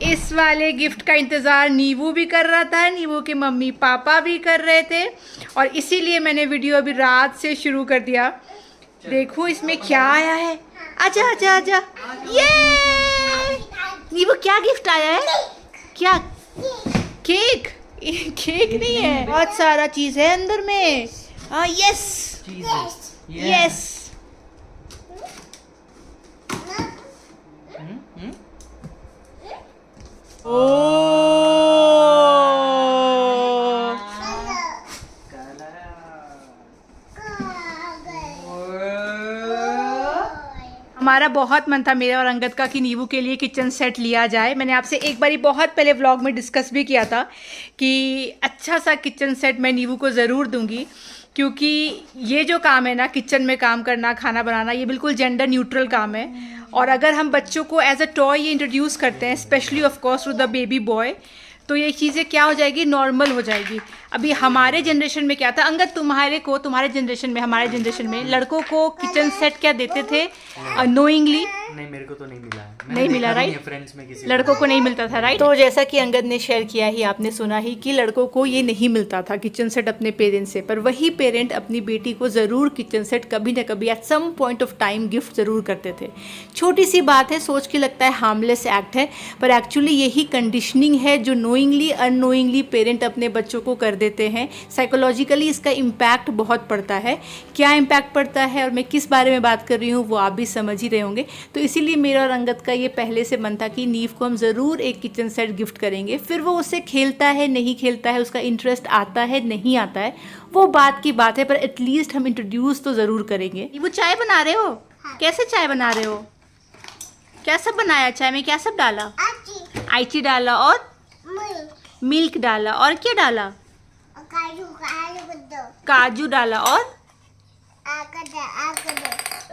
इस वाले गिफ्ट का इंतज़ार नीवू भी कर रहा था, नीवू के मम्मी पापा भी कर रहे थे, और इसीलिए मैंने वीडियो अभी रात से शुरू कर दिया। देखो इसमें क्या आया है। आजा आजा आजा। ये नीवू क्या गिफ्ट आया है? क्या? केक? केक नहीं है, बहुत सारा चीज है अंदर में। Yes yes. हमारा बहुत मन था, मेरा और अंगद का, कि नीवू के लिए किचन सेट लिया जाए। मैंने आपसे एक बारी बहुत पहले व्लॉग में डिस्कस भी किया था कि अच्छा सा किचन सेट मैं नीवू को ज़रूर दूंगी, क्योंकि ये जो काम है ना, किचन में काम करना, खाना बनाना, ये बिल्कुल जेंडर न्यूट्रल काम है। और अगर हम बच्चों को एज अ टॉय ये इंट्रोड्यूस करते हैं, specially of course to the baby boy, तो ये चीज़ें क्या हो जाएगी, नॉर्मल हो जाएगी। अभी हमारे जनरेशन में क्या था अंगद, तुम्हारे जनरेशन में, हमारे जनरेशन में लड़कों को किचन सेट क्या देते थे नोइंगली? नहीं, मेरे को तो नहीं मिला है। नहीं मिला, राइट? फ्रेंड्स में किसी लड़कों को नहीं मिलता था, राइट? तो जैसा कि अंगद ने शेयर किया ही, आपने सुना ही कि लड़कों को ये नहीं मिलता था किचन सेट अपने पेरेंट्स से, पर वही पेरेंट अपनी बेटी को ज़रूर किचन सेट कभी ना कभी at some point of time gift ज़रूर करते थे। छोटी सी बात है, सोच के लगता है हार्मलेस एक्ट है, पर एक्चुअली यही कंडीशनिंग है जो नोइंगली अननोइंगली पेरेंट अपने बच्चों को कर देते हैं। साइकोलॉजिकली इसका इम्पैक्ट बहुत पड़ता है। क्या इम्पैक्ट पड़ता है और मैं किस बारे में बात कर रही हूँ वो आप भी समझ ही रहे होंगे। तो इसीलिए मेरा और अंगद का ये पहले से मन था कि नीव को हम ज़रूर एक किचन सेट गिफ्ट करेंगे। फिर वो उससे खेलता है नहीं खेलता है, उसका इंटरेस्ट आता है नहीं आता है, वो बात की बात है, पर एटलीस्ट हम इंट्रोड्यूस तो ज़रूर करेंगे। वो चाय बना रहे हो? कैसे चाय बना रहे हो? क्या सब बनाया चाय में? क्या सब डाला? आईची डाला और मिल्क डाला, और क्या डाला? काजू डाला, और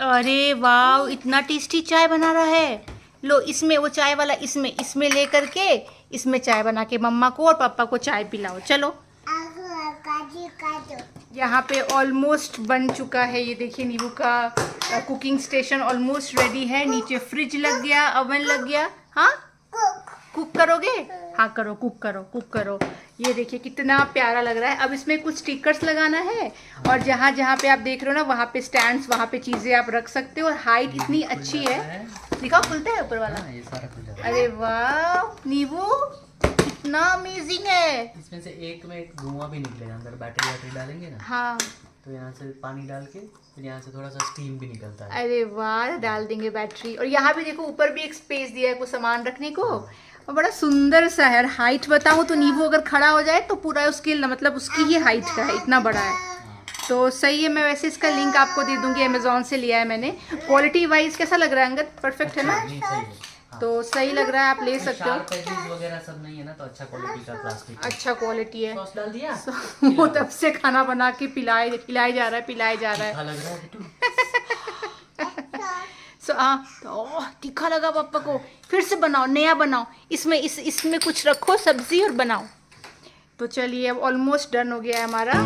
अरे वाह, इतना टेस्टी चाय बना रहा है। लो इसमें, वो चाय वाला इसमें ले करके इसमें चाय बना के मम्मा को और पापा को चाय पिलाओ। चलो, यहाँ पे ऑलमोस्ट बन चुका है। ये देखिए नीवू का कुकिंग स्टेशन ऑलमोस्ट रेडी है। नीचे फ्रिज लग गया, ओवन लग गया। हाँ, कुक करोगे? हाँ करो, कुक करो, कुक करो। ये देखिए कितना प्यारा लग रहा है। अब इसमें कुछ स्टिकर्स लगाना है, और जहाँ जहाँ पे आप देख रहे हो ना, वहाँ पे स्टैंड्स, वहाँ पे चीज़ें आप रख सकते हो। और हाइट इतनी अच्छी है, दिखाओ, खुलता है ऊपर वाला। ये सारा खुल जाता है। अरे वाह नीवू, कितना अमेजिंग है। इसमें से एक में एक धुआं भी निकलेगा, अंदर बैटरी डालेंगे ना, हाँ, तो यहाँ से पानी डाल के फिर यहाँ से थोड़ा सा स्टीम भी निकलता है। अरे वाह, डाल देंगे बैटरी। और यहाँ भी देखो ऊपर भी एक स्पेस दिया है कुछ सामान रखने को, और बड़ा सुंदर सा है। हाइट बताऊँ तो नीवू अगर खड़ा हो जाए तो पूरा उसकी, मतलब उसकी ही हाइट का है, इतना बड़ा है। तो सही है, मैं वैसे इसका लिंक आपको दे दूंगी, अमेजोन से लिया है मैंने। क्वालिटी वाइज कैसा लग रहा है अंगद? परफेक्ट है ना? नहीं, सही है। हाँ। तो सही लग रहा है, आप ले सकते हो। पैकेज वगैरह सब नहीं है ना, तो अच्छा क्वालिटी का प्लास्टिक। अच्छा क्वालिटी है। सॉस डाल दिया। वो तब से खाना बना के पिलाए जा रहा है। अच्छा लग रहा है बिट्टू। तो तीखा लगा पापा को। फिर से बनाओ, नया बनाओ, इसमें कुछ रखो सब्जी और बनाओ। तो चलिए, अब ऑलमोस्ट डन हो गया है हमारा।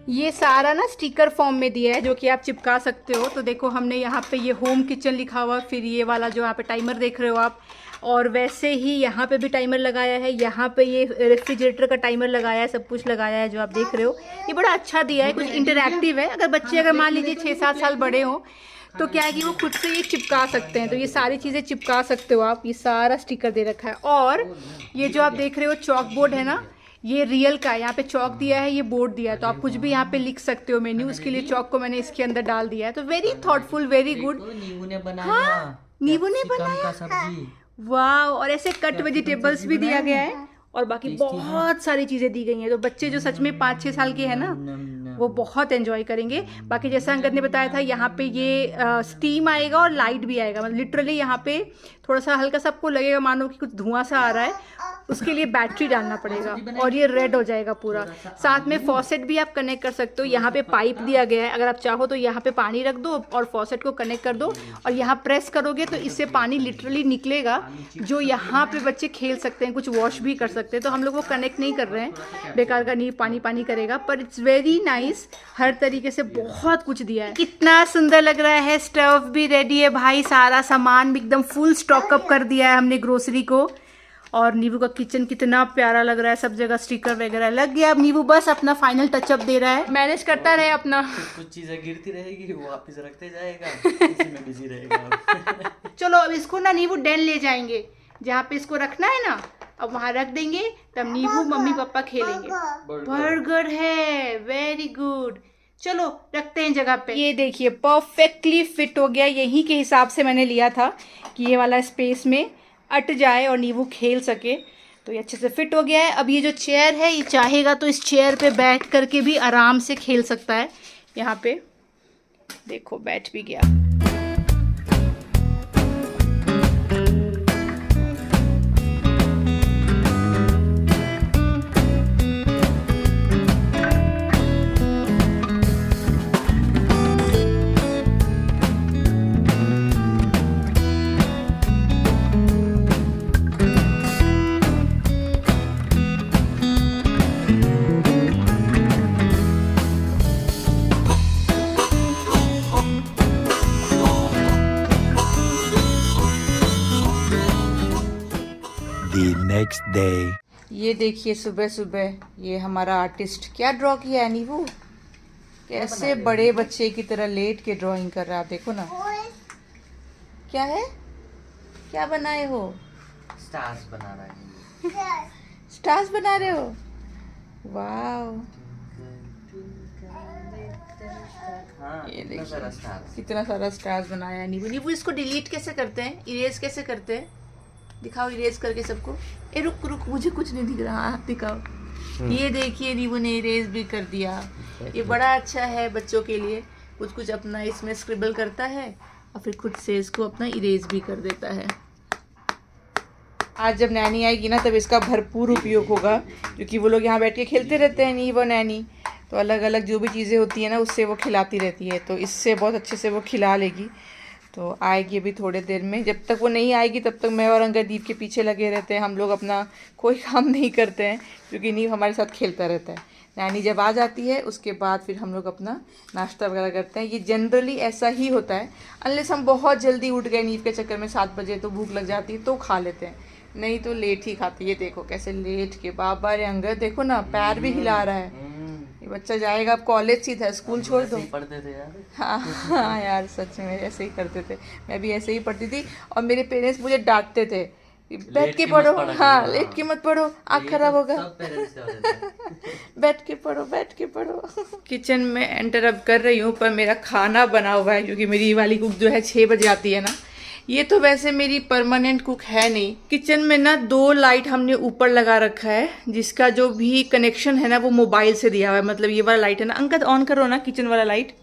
ये सारा ना स्टिकर फॉर्म में दिया है जो कि आप चिपका सकते हो। तो देखो हमने यहाँ पे ये होम किचन लिखा हुआ, फिर ये वाला जो यहाँ पे टाइमर देख रहे हो आप, और वैसे ही यहाँ पे भी टाइमर लगाया है, यहाँ पे ये रेफ्रिजरेटर का टाइमर लगाया है, सब कुछ लगाया है जो आप देख रहे हो। ये बड़ा अच्छा दिया है, कुछ इंटरैक्टिव है। अगर बच्चे अगर मान लीजिए 6-7 साल बड़े हो तो क्या है कि वो खुद से ये चिपका सकते हैं। तो ये सारी चीज़ें चिपका सकते हो आप। ये सारा स्टिकर दे रखा है। और ये जो आप देख रहे हो चॉक बोर्ड है ना, ये रियल का है। यहाँ पे चौक दिया है, ये बोर्ड दिया है, तो आप कुछ भी यहाँ पे लिख सकते हो मेन्यू। उसके लिए चौक को मैंने इसके अंदर डाल दिया है। तो वेरी थॉटफुल, वेरी गुड। नींबू ने बनाया। हाँ, नींबू ने बनाया। का सब्जी। वाह, और ऐसे कट वेजिटेबल्स भी दिया गया है और बाकी बहुत सारी चीज़ें दी गई हैं। तो बच्चे जो सच में 5-6 साल के हैं ना, वो बहुत एंजॉय करेंगे। बाकी जैसा अंगद ने बताया था, यहाँ पे ये स्टीम आएगा और लाइट भी आएगा। मतलब लिटरली यहाँ पे थोड़ा सा हल्का सा आपको लगेगा मानो कि कुछ धुआं सा आ रहा है, उसके लिए बैटरी डालना पड़ेगा और ये रेड हो जाएगा पूरा। साथ में फॉसेट भी आप कनेक्ट कर सकते हो। यहाँ पे पाइप दिया गया है, अगर आप चाहो तो यहाँ पे पानी रख दो और फॉसेट को कनेक्ट कर दो और यहाँ प्रेस करोगे तो इससे पानी लिटरली निकलेगा, जो यहाँ पे बच्चे खेल सकते हैं, कुछ वॉश भी कर सकते हैं। तो हम लोग वो कनेक्ट नहीं कर रहे हैं, बेकार का नहीं पानी पानी करेगा, पर इट्स वेरी नाइस। हर तरीके से बहुत कुछ दिया है। कितना सुंदर लग रहा है। स्टव भी रेडी है भाई, सारा सामान भी एकदम फुल स्टॉक अप कर दिया है हमने ग्रोसरी को। और नीबू का किचन कितना प्यारा लग रहा है, सब जगह स्टिकर वगैरह लग गया। अब नीबू बस अपना फाइनल टचअप दे रहा है, मैनेज करता रहे अपना। कुछ चीजें गिरती रहेगी, वो वापस रखते जाएगा, इसी में बिजी रहेगा। चलो अब इसको ना नीबू डेन ले जाएंगे, जहाँ पे इसको रखना है ना, अब वहाँ रख देंगे, तब नीबू मम्मी पापा खेलेंगे। बर्गर है, वेरी गुड। चलो रखते हैं जगह पे। ये देखिए परफेक्टली फिट हो गया, यही के हिसाब से मैंने लिया था कि ये वाला स्पेस में अट जाए और नीबू खेल सके। तो ये अच्छे से फिट हो गया है। अब ये जो चेयर है, ये चाहेगा तो इस चेयर पे बैठ करके भी आराम से खेल सकता है। यहाँ पे देखो बैठ भी गया। next day. ये देखिए सुबह सुबह ये हमारा आर्टिस्ट क्या ड्रॉ किया है नीबू, कैसे बड़े बच्चे की तरह लेट के ड्राइंग कर रहा है। देखो ना क्या है, क्या बनाए हो? स्टार्स बना रहा है। स्टार्स बना रहे हो, वाह। ये देखिए कितना सारा स्टार्स बनाया है नीबू। नीबू इसको डिलीट कैसे करते हैं, इरेज कैसे करते हैं, दिखाओ इरेज करके सबको। ए रुक रुक, मुझे कुछ नहीं दिख रहा, आप दिखाओ। ये देखिए नीबू ने इरेज भी कर दिया। ये बड़ा अच्छा है बच्चों के लिए, कुछ कुछ अपना इसमें स्क्रिबल करता है और फिर खुद से इसको अपना इरेज भी कर देता है। आज जब नैनी आएगी ना, तब इसका भरपूर उपयोग होगा, क्योंकि वो लोग यहाँ बैठ के खेलते रहते हैं नीबू और नैनी। तो अलग अलग जो भी चीज़ें होती हैं ना, उससे वो खिलाती रहती है, तो इससे बहुत अच्छे से वो खिला लेगी। तो आएगी अभी थोड़े देर में। जब तक वो नहीं आएगी तब तक मैं और अंगदीप के पीछे लगे रहते हैं। हम लोग अपना कोई काम नहीं करते हैं, क्योंकि नीव हमारे साथ खेलता रहता है। नैनी जब आ जाती है उसके बाद फिर हम लोग अपना नाश्ता वगैरह करते हैं। ये जनरली ऐसा ही होता है, अनलेस हम बहुत जल्दी उठ गए नीव के चक्कर में 7 बजे, तो भूख लग जाती है तो खा लेते हैं, नहीं तो लेट ही खाते। ये देखो कैसे लेट के, बाबा रे अंगद देखो ना, पैर भी हिला रहा है। ये बच्चा जाएगा अब कॉलेज, सीधा स्कूल छोड़ दो। पढ़ते थे यार। हाँ यार सच में ऐसे ही करते थे, मैं भी ऐसे ही पढ़ती थी। और मेरे पेरेंट्स मुझे डांटते थे, बैठ के पढ़ो, हाँ लेट के मत पढ़ो, आँख खराब होगा, बैठ के पढ़ो, बैठ के पढ़ो। किचन में एंटर अब कर रही हूँ, पर मेरा खाना बना हुआ है, क्योंकि मेरी वाली कुक जो है 6 बजे आती है ना। ये तो वैसे मेरी परमानेंट कुक है नहीं। किचन में ना 2 लाइट हमने ऊपर लगा रखा है, जिसका जो भी कनेक्शन है ना वो मोबाइल से दिया हुआ है। मतलब ये वाला लाइट है ना, अंगद ऑन करो ना किचन वाला लाइट,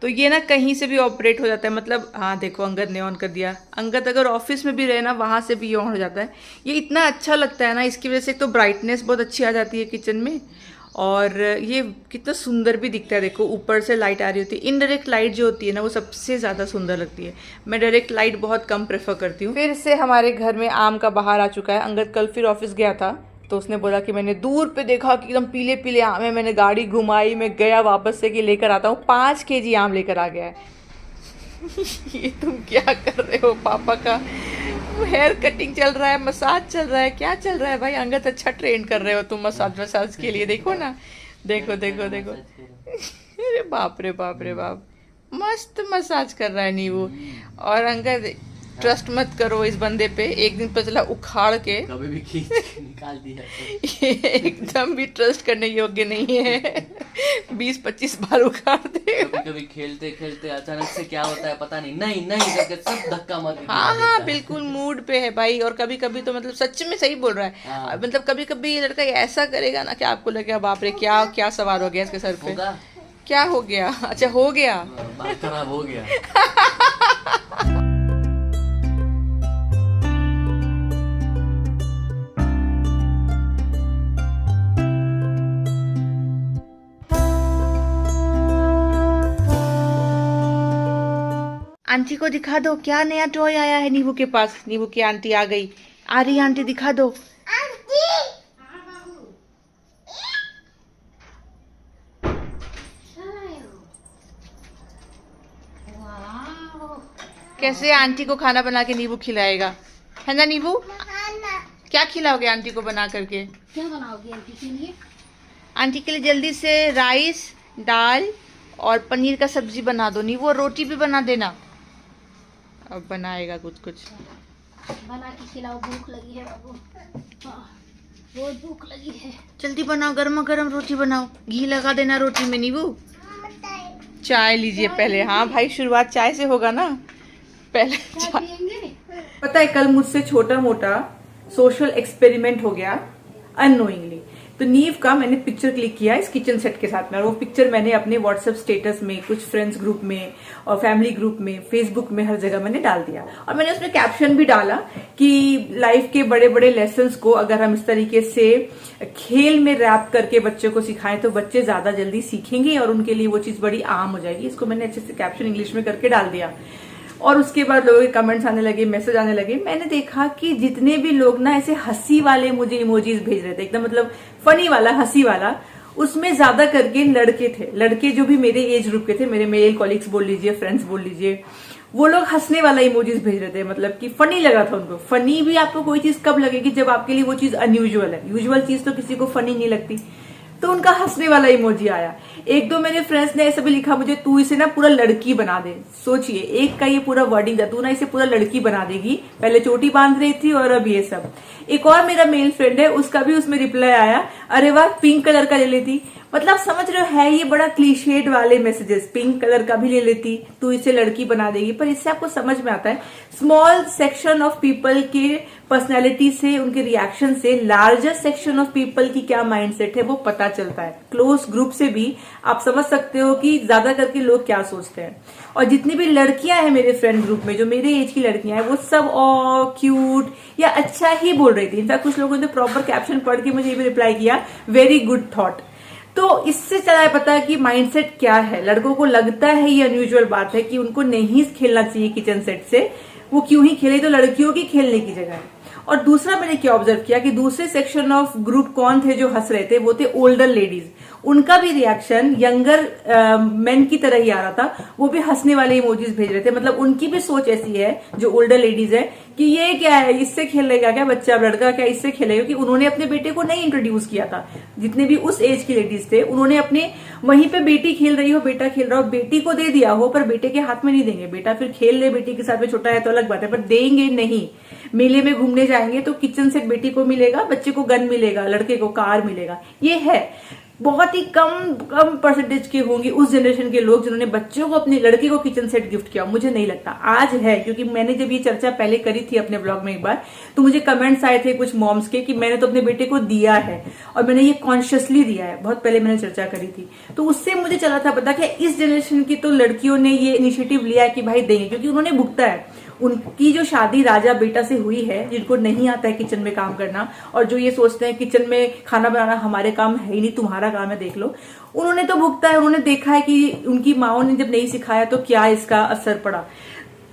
तो ये ना कहीं से भी ऑपरेट हो जाता है। मतलब हाँ देखो अंगद ने ऑन कर दिया। अंगद अगर ऑफिस में भी रहे ना, वहाँ से भी ऑन हो जाता है। ये इतना अच्छा लगता है ना, इसकी वजह से तो ब्राइटनेस बहुत अच्छी आ जाती है किचन में, और ये कितना सुंदर भी दिखता है। देखो ऊपर से लाइट आ रही होती है। इनडायरेक्ट लाइट जो होती है ना, वो सबसे ज़्यादा सुंदर लगती है। मैं डायरेक्ट लाइट बहुत कम प्रेफर करती हूँ। फिर से हमारे घर में आम का बहार आ चुका है। अंगद कल फिर ऑफिस गया था, तो उसने बोला कि मैंने दूर पे देखा कि एकदम पीले पीले आम है। मैंने गाड़ी घुमाई, मैं गया वापस से कि लेकर आता हूँ। 5 kg आम लेकर आ गया है। ये तुम क्या कर रहे हो? पापा का हेयर कटिंग चल रहा है, मसाज चल रहा है, क्या चल रहा है भाई? अंगद अच्छा ट्रेन कर रहे हो तुम मसाज के लिए। देखो ना, देखो देखो देखो, अरे बाप रे बाप रे बाप, मस्त मसाज कर रहा है नीबू। और अंगद ट्रस्ट मत करो इस बंदे पे, एक दिन पता चला उखाड़ के कभी भी खींच के निकाल दिया तो। ये एकदम भी ट्रस्ट करने योग्य नहीं है। 20-25 बार उखाड़ दे। कभी कभी खेलते खेलते अचानक से क्या होता है पता नहीं, नहीं नहीं करके सब धक्का मार के गिरा हाँ देता हाँ है। बिल्कुल मूड पे है भाई। और कभी कभी तो मतलब सच में सही बोल रहा है। हाँ। मतलब कभी कभी ये लड़का ऐसा करेगा ना कि आपको लगेगा बाप रे क्या क्या सवार हो गया इसके सर पे। होगा। क्या हो गया? अच्छा हो गया। बात खराब हो गया। आंटी को दिखा दो क्या नया टॉय आया है नींबू के पास। नींबू की आंटी आ गई। आ रही है आंटी, दिखा दो। कैसे आंटी को खाना बना के नींबू खिलाएगा, है ना नींबू? क्या खिलाओगे आंटी को बना करके? क्या बनाओगी आंटी के लिए? आंटी के लिए जल्दी से राइस, दाल और पनीर का सब्जी बना दो नींबू, और रोटी भी बना देना। अब बनाएगा कुछ कुछ। बना के खिलाओ, भूख लगी है बाबू। हाँ, बहुत भूख लगी है। जल्दी बनाओ, गर्मा गर्म रोटी बनाओ, घी लगा देना रोटी में नींबू। चाय लीजिए पहले। हाँ भाई शुरुआत चाय से होगा ना, पहले चाय चाय। पियेंगे? पता है कल मुझसे छोटा मोटा सोशल एक्सपेरिमेंट हो गया अननोइंगली। तो नीव का मैंने पिक्चर क्लिक किया इस किचन सेट के साथ में, और वो पिक्चर मैंने अपने व्हाट्सएप स्टेटस में, कुछ फ्रेंड्स ग्रुप में और फैमिली ग्रुप में, फेसबुक में, हर जगह मैंने डाल दिया। और मैंने उसमें कैप्शन भी डाला कि लाइफ के बड़े बड़े लेसन्स को अगर हम इस तरीके से खेल में रैप करके बच्चों को सिखाएं तो बच्चे ज्यादा जल्दी सीखेंगे और उनके लिए वो चीज बड़ी आम हो जाएगी। इसको मैंने अच्छे से कैप्शन इंग्लिश में करके डाल दिया। और उसके बाद लोगों के कमेंट्स आने लगे, मैसेज आने लगे। मैंने देखा कि जितने भी लोग ना ऐसे हंसी वाले मुझे इमोजीज भेज रहे थे, एकदम मतलब फनी वाला, हंसी वाला, उसमें ज्यादा करके लड़के थे। लड़के जो भी मेरे एज ग्रुप के थे, मेरे मेल कॉलिग्स बोल लीजिए, फ्रेंड्स बोल लीजिए, वो लोग हंसने वाला इमोजीज भेज रहे थे। मतलब कि फनी लगा था उनको। फनी भी आपको कोई चीज कब लगेगी? जब आपके लिए वो चीज अनयूजुअल है। यूजुअल चीज तो किसी को फनी नहीं लगती। तो उनका हंसने वाला इमोजी आया। एक दो मेरे फ्रेंड्स ने ऐसे भी लिखा मुझे, तू इसे ना पूरा लड़की बना दे। सोचिए, एक का ये पूरा वर्डिंग था, तू ना इसे पूरा लड़की बना देगी, पहले चोटी बांध रही थी और अब ये सब। एक और मेरा मेल फ्रेंड है, उसका भी उसमें रिप्लाई आया, अरे वाह पिंक कलर का ले लेती। मतलब समझ रहे हो, है ये बड़ा क्लीशेड वाले मैसेजेस। पिंक कलर का भी ले लेती, तू इसे लड़की बना देगी। पर इससे आपको समझ में आता है स्मॉल सेक्शन ऑफ पीपल के पर्सनैलिटी से, उनके रिएक्शन से लार्जर सेक्शन ऑफ पीपल की क्या माइंडसेट है वो पता चलता है। क्लोज ग्रुप से भी आप समझ सकते हो कि ज्यादा करके लोग क्या सोचते हैं। और जितनी भी लड़कियां हैं मेरे फ्रेंड ग्रुप में, जो मेरे एज की लड़कियां हैं, वो सब क्यूट या अच्छा ही बोल रही थी। इनफैक्ट कुछ लोगों ने प्रॉपर कैप्शन पढ़ के मुझे ये भी रिप्लाई किया, वेरी गुड थॉट। तो इससे चला है पता है कि माइंडसेट क्या है। लड़कों को लगता है ये अनयूजुअल बात है कि उनको नहीं खेलना चाहिए किचन सेट से, वो क्यों ही खेले, तो लड़कियों की खेलने की जगह है। और दूसरा मैंने क्या ऑब्जर्व किया कि दूसरे सेक्शन ऑफ ग्रुप कौन थे जो हंस रहे थे, वो थे ओल्डर लेडीज। उनका भी रिएक्शन यंगर मेन की तरह ही आ रहा था। वो भी हंसने वाले इमोजीज भेज रहे थे। मतलब उनकी भी सोच ऐसी है, जो ओल्डर लेडीज है, कि ये क्या है, इससे खेलेगा क्या बच्चा, लड़का क्या इससे खेलेगा? क्योंकि उन्होंने अपने बेटे को नहीं इंट्रोड्यूस किया था। जितने भी उस एज की लेडीज थे, उन्होंने अपने वहीं पे बेटी खेल रही हो, बेटा खेल रहा हो, बेटी को दे दिया हो, पर बेटे के हाथ में नहीं देंगे। बेटा फिर खेल ले बेटी के साथ में, छोटा है तो अलग बात है, पर देंगे नहीं। मेले में घूमने जाएंगे तो किचन सेट बेटी को मिलेगा, बच्चे को गन मिलेगा, लड़के को कार मिलेगा। ये है बहुत ही कम परसेंटेज के होंगे उस जनरेशन के लोग जिन्होंने बच्चों को, अपने लड़के को किचन सेट गिफ्ट किया। मुझे नहीं लगता आज है, क्योंकि मैंने जब ये चर्चा पहले करी थी अपने ब्लॉग में एक बार, तो मुझे कमेंट्स आए थे कुछ मॉम्स के कि मैंने तो अपने बेटे को दिया है और मैंने ये कॉन्शियसली दिया है। बहुत पहले मैंने चर्चा करी थी, तो उससे मुझे चला था पता कि इस जनरेशन की तो लड़कियों ने ये इनिशिएटिव लिया है कि भाई देंगे, क्योंकि उन्होंने भुगता है। उनकी जो शादी राजा बेटा से हुई है, जिनको नहीं आता है किचन में काम करना, और जो ये सोचते हैं किचन में खाना बनाना हमारे काम है ही नहीं, तुम्हारा काम है, देख लो, उन्होंने तो भुगता है। उन्होंने देखा है कि उनकी माओ ने जब नहीं सिखाया तो क्या इसका असर पड़ा।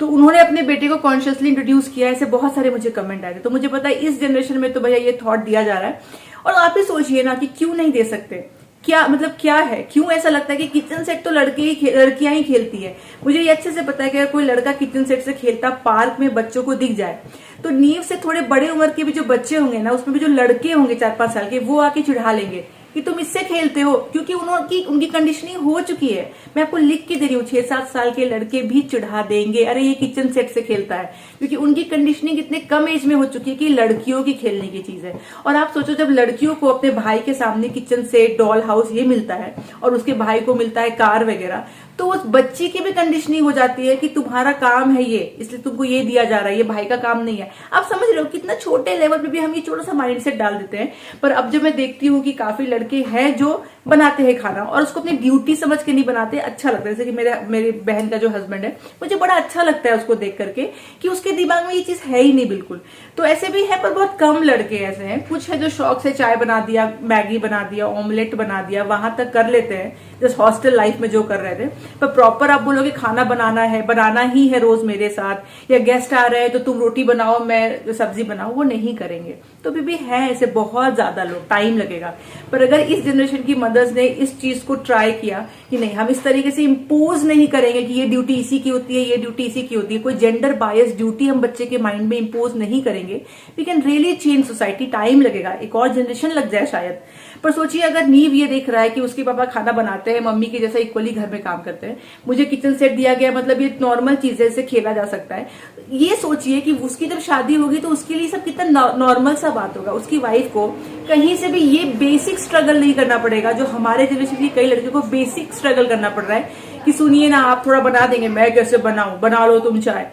तो उन्होंने अपने बेटे को कॉन्शियसली इंट्रोड्यूस किया। ऐसे बहुत सारे मुझे कमेंट आए थे। तो मुझे पता है इस जनरेशन में तो भैया ये थॉट दिया जा रहा है। और आप ही सोचिए ना कि क्यों नहीं दे सकते, क्या मतलब क्या है, क्यों ऐसा लगता है कि किचन सेट तो लड़कियां ही खेलती है। मुझे ये अच्छे से पता है कि अगर कोई लड़का किचन सेट से खेलता पार्क में बच्चों को दिख जाए, तो नींव से थोड़े बड़े उम्र के भी जो बच्चे होंगे ना, उसमें भी जो लड़के होंगे 4-5 साल के, वो आके चिढ़ा लेंगे कि तुम इससे खेलते हो, क्योंकि उनकी कंडीशनिंग हो चुकी है। मैं आपको लिख के दे रही हूँ, 6-7 साल के लड़के भी चिढ़ा देंगे, अरे ये किचन सेट से खेलता है, क्योंकि उनकी कंडीशनिंग इतने कम एज में हो चुकी है कि लड़कियों की खेलने की चीज है। और आप सोचो, जब लड़कियों को अपने भाई के सामने किचन सेट, डॉल हाउस ये मिलता है और उसके भाई को मिलता है कार वगैरह, तो उस बच्ची की भी कंडीशनिंग हो जाती है कि तुम्हारा काम है ये, इसलिए तुमको ये दिया जा रहा है, ये भाई का काम नहीं है। आप समझ रहे हो कितना छोटे लेवल पे भी हम ये छोटा सा माइंडसेट डाल देते हैं। पर अब जब मैं देखती हूँ कि काफी लड़के हैं जो बनाते हैं खाना और उसको अपनी ड्यूटी समझ के नहीं बनाते, अच्छा लगता है। जैसे कि मेरी बहन का जो हस्बैंड है, मुझे बड़ा अच्छा लगता है उसको देख करके कि उसके दिमाग में ये चीज है ही नहीं बिल्कुल। तो ऐसे भी है, पर बहुत कम लड़के ऐसे हैं। कुछ है जो शौक से चाय बना दिया, मैगी बना दिया, ऑमलेट बना दिया, वहां तक कर लेते हैं, जैसे हॉस्टल लाइफ में जो कर रहे थे। पर प्रॉपर आप बोलोगे खाना बनाना ही है रोज मेरे साथ, या गेस्ट आ रहे हैं तो तुम रोटी बनाओ मैं सब्जी बनाऊं, वो नहीं करेंगे। तो भी है ऐसे बहुत ज्यादा लोग, टाइम लगेगा। पर अगर इस जनरेशन की मदर्स ने इस चीज को ट्राई किया कि नहीं, हम इस तरीके से इम्पोज नहीं करेंगे कि ये ड्यूटी इसी की होती है, ये ड्यूटी इसी की होती है, कोई जेंडर बायस ड्यूटी हम बच्चे के माइंड में इम्पोज नहीं करेंगे, we can really change society. Time लगेगा, एक और जनरेशन लग जाए शायद। पर सोचिए, अगर नीव ये देख रहा है कि उसके पापा खाना बनाते हैं, मम्मी के जैसा इक्वली घर में काम करते हैं, मुझे किचन सेट दिया गया, मतलब ये नॉर्मल चीज है, इससे खेला जा सकता है। ये सोचिए कि उसकी जब शादी होगी तो उसके लिए सब कितना नॉर्मल सा बात होगा। उसकी वाइफ को कहीं से भी ये बेसिक स्ट्रगल नहीं करना पड़ेगा जो हमारे जनरेशन की कई लड़कियों को बेसिक स्ट्रगल करना पड़ रहा है कि सुनिए ना, आप थोड़ा बना देंगे, मैं कैसे बनाऊं, बना लो तुम चाय।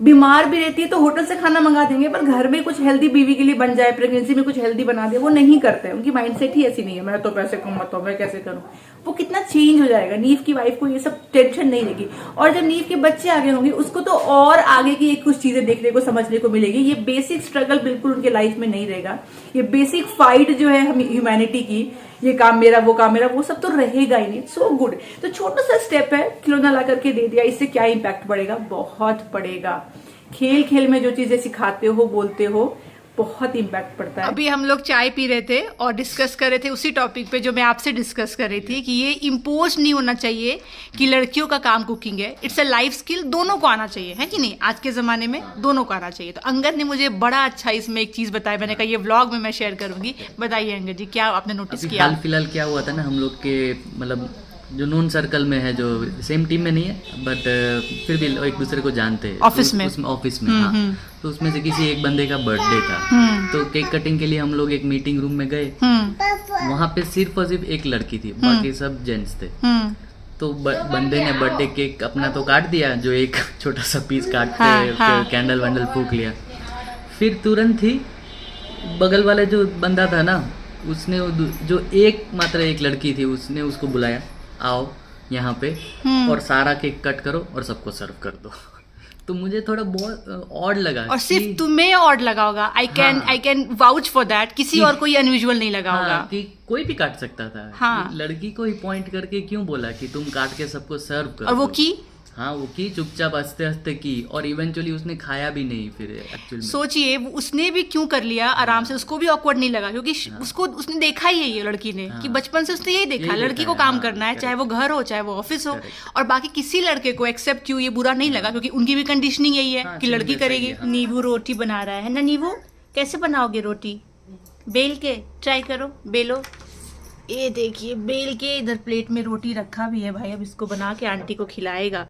बीमार भी रहती है तो होटल से खाना मंगा देंगे, पर घर में कुछ हेल्दी बीवी के लिए बन जाए, प्रेगनेंसी में कुछ हेल्दी बना दे, वो नहीं करते हैं। उनकी माइंडसेट ही ऐसी नहीं है, मैं तो पैसे कमाता हूं, मैं कैसे करूं। वो कितना चेंज हो जाएगा। नीव की वाइफ को ये सब टेंशन नहीं रहेगी, और जब नीव के बच्चे आगे होंगे उसको तो और आगे की कुछ चीजें देखने को समझने को मिलेगी। ये बेसिक स्ट्रगल बिल्कुल उनके लाइफ में नहीं रहेगा। ये बेसिक फाइट जो है हम ह्यूमैनिटी की, ये काम मेरा, वो काम मेरा, वो सब तो रहेगा ही नहीं। So good. तो छोटा सा स्टेप है, खिलौना ला करके दे दिया, इससे क्या इम्पैक्ट पड़ेगा? बहुत पड़ेगा। खेल खेल में जो चीजें सिखाते हो, बोलते हो, बहुत इम्पैक्ट पड़ता है। अभी हम लोग चाय पी रहे थे और डिस्कस कर रहे थे उसी टॉपिक पे जो मैं आपसे डिस्कस कर रही थी कि ये इम्पोज नहीं होना चाहिए कि लड़कियों का काम कुकिंग है। इट्स अ लाइफ स्किल, दोनों को आना चाहिए, है कि नहीं? आज के ज़माने में दोनों को आना चाहिए। तो अंगद ने मुझे बड़ा अच्छा इसमें एक चीज़ बताया, मैंने कहा ये व्लॉग में मैं शेयर करूंगी। बताइए अंगद जी, क्या आपने नोटिस किया? हाल फिलहाल क्या हुआ था ना, हम लोग के मतलब जो नॉन सर्कल में है, जो सेम टीम में नहीं है बट फिर भी एक दूसरे को जानते हैं ऑफिस में, ऑफिस में। हाँ, तो उसमें से किसी एक बंदे का बर्थडे था, तो केक कटिंग के लिए हम लोग एक मीटिंग रूम में गए। वहाँ पे सिर्फ और सिर्फ एक लड़की थी, बाकी सब जेंट्स थे। तो बंदे ने बर्थडे केक अपना तो काट दिया, जो एक छोटा सा पीस काट के कैंडल वैंडल फूक लिया। फिर तुरंत ही बगल वाले जो बंदा था ना, उसने जो मात्र एक लड़की थी, उसने उसको बुलाया, आओ यहाँ पे और सारा केक कट करो और सबको सर्व कर दो। तो मुझे थोड़ा बहुत ऑड लगा। और सिर्फ तुम्हें ऑड लगा होगा, I can vouch for that. किसी और को ये अनयूजुअल नहीं लगा होगा कि कोई भी काट सकता था। हाँ, लड़की को ही पॉइंट करके क्यों बोला कि तुम काट के सबको सर्व करो? और वो की हाँ, वो की चुपचाप हंसते हंसते की, और इवेंचुअली उसने खाया भी नहीं। फिर एक्चुअली सोचिए उसने भी क्यों कर लिया आराम से, उसको भी ऑकवर्ड नहीं लगा, क्योंकि उसको उसने देखा ही है ये लड़की ने कि बचपन से उसने यही देखा, लड़की को काम करना है, चाहे वो घर हो चाहे वो ऑफिस हो। और बाकी किसी लड़के को एक्सेप्ट क्यों ये बुरा नहीं लगा, क्योंकि उनकी भी कंडीशनिंग यही है कि लड़की करेगी। नींबू रोटी बना रहा है ना नींबू? कैसे बनाओगे रोटी? बेल के ट्राई करो, बेलो। ये देखिए बेल के, इधर प्लेट में रोटी रखा भी है भाई, अब इसको बना के आंटी को खिलाएगा।